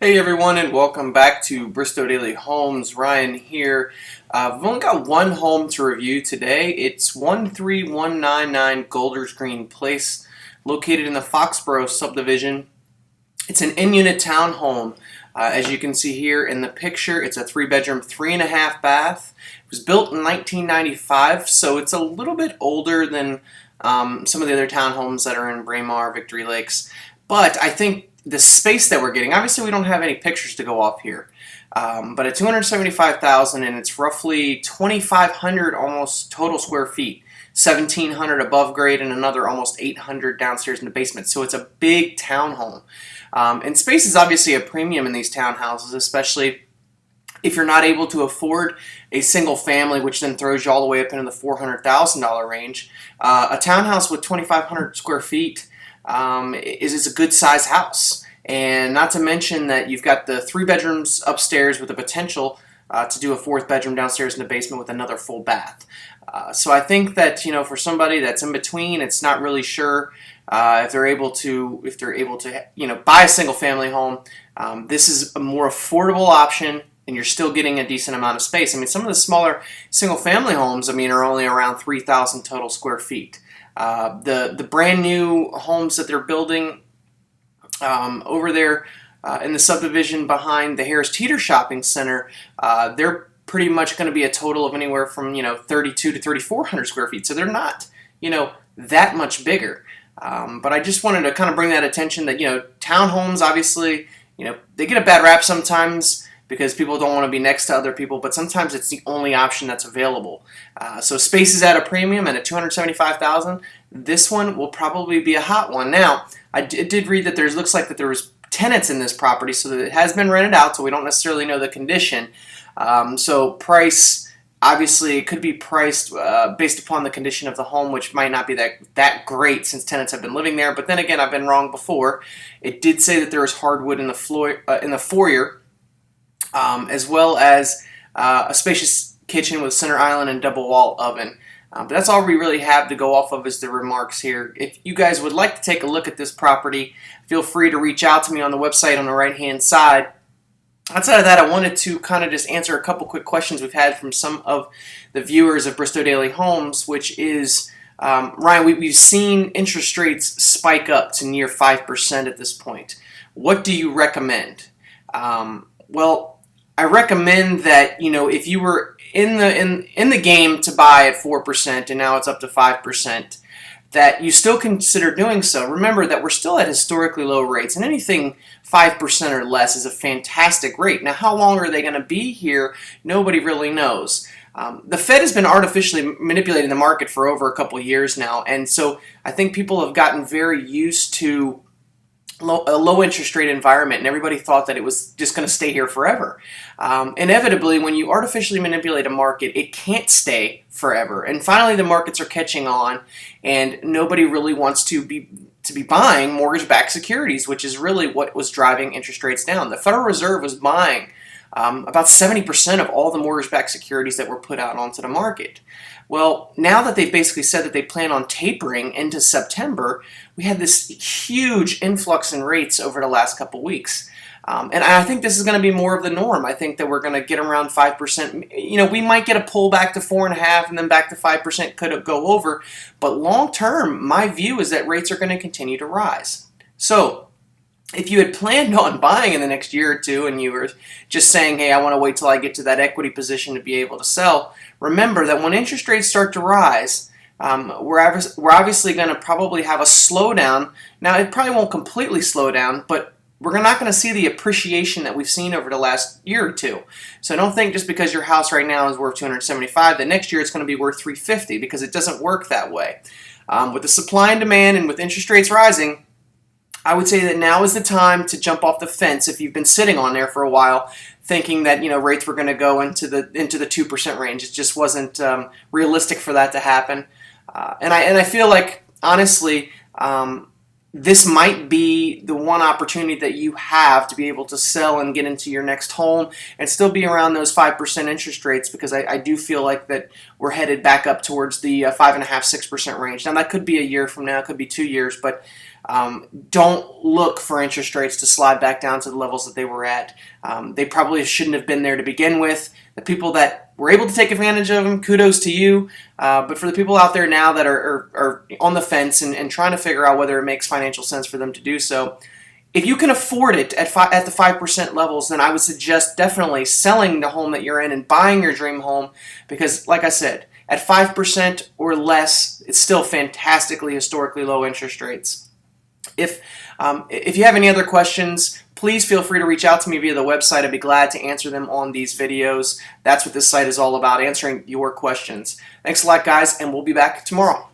Hey everyone, and welcome back to Bristow Daily Homes. Ryan here. We've only got one home to review today. It's 13199 Golders Green Place, located in the Foxborough subdivision. It's an in-unit townhome. As you can see here in the picture, it's a 3-bedroom, 3.5 bath. It was built in 1995, so it's a little bit older than some of the other townhomes that are in Braemar, Victory Lakes. But I think the space that we're getting, obviously we don't have any pictures to go off here, but at $275,000, and it's roughly 2,500 almost total square feet, 1,700 above grade and another almost 800 downstairs in the basement. So it's a big townhome. And space is obviously a premium in these townhouses, especially if you're not able to afford a single family, which then throws you all the way up into the $400,000 range. A townhouse with 2,500 square feet is a good size house, and not to mention that you've got the 3 bedrooms upstairs with the potential to do a 4th bedroom downstairs in the basement with another full bath. So I think that, you know, for somebody that's in between, it's not really sure if they're able to buy a single family home. This is a more affordable option, and you're still getting a decent amount of space. I mean, some of the smaller single family homes, are only around 3,000 total square feet. The brand new homes that they're building over there in the subdivision behind the Harris Teeter Shopping Center, they're pretty much going to be a total of anywhere from 32 to 3,400 square feet. So they're not that much bigger. But I just wanted to kind of bring that attention that townhomes, obviously, they get a bad rap sometimes, because people don't want to be next to other people, but sometimes it's the only option that's available. So space is at a premium, and at $275,000, this one will probably be a hot one. Now, I did read that looks like that there was tenants in this property, so that it has been rented out, so we don't necessarily know the condition. So price, obviously, it could be priced based upon the condition of the home, which might not be that great since tenants have been living there. But then again, I've been wrong before. It did say that there was hardwood in the foyer, as well as a spacious kitchen with center island and double wall oven. But that's all we really have to go off of is the remarks here. If you guys would like to take a look at this property, feel free to reach out to me on the website on the right hand side. Outside of that, I wanted to kind of just answer a couple quick questions we've had from some of the viewers of Bristow Daily Homes, which is, Ryan, we've seen interest rates spike up to near 5% at this point. What do you recommend? Well, I recommend that, if you were in the game to buy at 4% and now it's up to 5%, that you still consider doing so. Remember that we're still at historically low rates, and anything 5% or less is a fantastic rate. Now, how long are they going to be here? Nobody really knows. The Fed has been artificially manipulating the market for over a couple of years now, and so I think people have gotten very used to a low interest rate environment, and everybody thought that it was just going to stay here forever. Inevitably, when you artificially manipulate a market, it can't stay forever. And finally, the markets are catching on, and nobody really wants to be buying mortgage-backed securities, which is really what was driving interest rates down. The Federal Reserve was buying about 70% of all the mortgage-backed securities that were put out onto the market. Well, now that they've basically said that they plan on tapering into September, we had this huge influx in rates over the last couple weeks. And I think this is going to be more of the norm. I think that we're going to get around 5%. We might get a pullback to 4.5% and then back to 5% could go over. But long term, my view is that rates are going to continue to rise. So if you had planned on buying in the next year or two and you were just saying, hey, I want to wait till I get to that equity position to be able to sell, remember that when interest rates start to rise, we're obviously going to probably have a slowdown. Now, it probably won't completely slow down, but we're not going to see the appreciation that we've seen over the last year or two. So don't think just because your house right now is worth $275, that next year it's going to be worth $350, because it doesn't work that way. With the supply and demand and with interest rates rising, I would say that now is the time to jump off the fence if you've been sitting on there for a while, thinking that rates were going to go into the 2% range. It just wasn't realistic for that to happen, and I feel like honestly, this might be the one opportunity that you have to be able to sell and get into your next home and still be around those 5% interest rates, because I do feel like that we're headed back up towards the 5.5–6% range. Now that could be a year from now, it could be 2 years, but don't look for interest rates to slide back down to the levels that they were at. They probably shouldn't have been there to begin with. The people that were able to take advantage of them, kudos to you. But for the people out there now that are on the fence and trying to figure out whether it makes financial sense for them to do so, if you can afford it at the 5% levels, then I would suggest definitely selling the home that you're in and buying your dream home, because, like I said, at 5% or less, it's still fantastically historically low interest rates. If you have any other questions, please feel free to reach out to me via the website. I'd be glad to answer them on these videos. That's what this site is all about, answering your questions. Thanks a lot, guys, and we'll be back tomorrow.